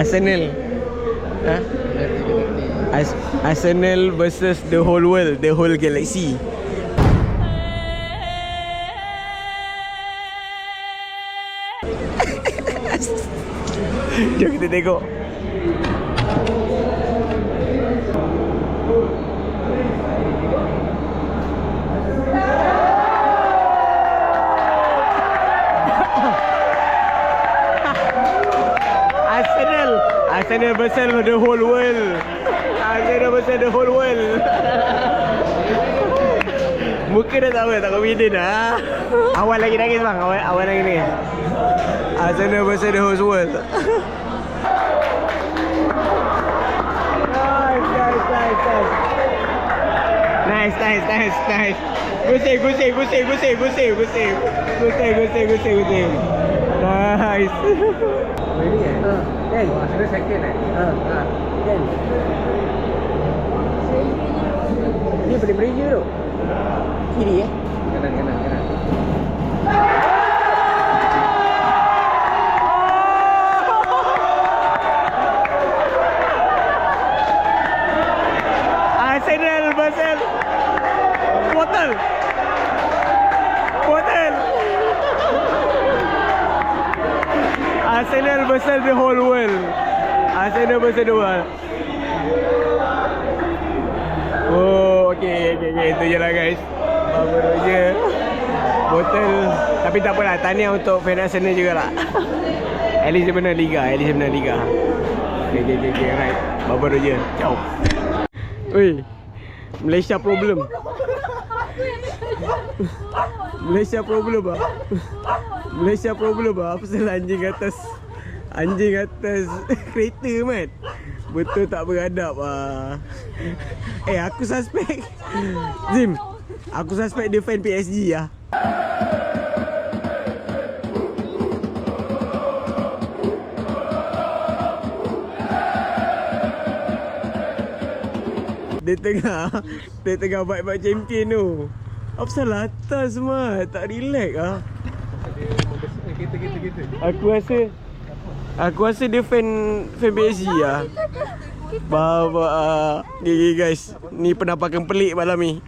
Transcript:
Arsenal. Arsenal versus the whole world, the whole galaxy. Jom kita tengok. Arsenal versus the whole world. Arsenal versus the whole world. Muka dah tahu tak confident dah. Awal lagi nangis bang, awal lagi nangis. Arsenal versus the whole world. Nice. Gusing. Nice. Ini kan? Ada second kan? Ini beri je tu. Kiri Kanan. Arsenal versus Bottle. Arsenal versus the whole world. Arsenal versus the world. Oh, okay. Itu je lah guys. Baru je. Botol. Tapi tak apalah. Tahniah untuk fan Arsenal jugalah. At least dia menang Liga. Okay. Right. Baru je. Ciao. Oi. Malaysia problem. Malaysia problem ah. Apa salah anjing atas kereta mat. Betul tak beradab ah. Aku suspek Zim. Aku suspek dia fan PSG ah. Dia tengah vibe champion tu. Apa salah atas mat? Tak relax ah. Kita. Aku rasa dia fan PSG ah. Baba. Okay guys, ni penampakan pelik malam ni.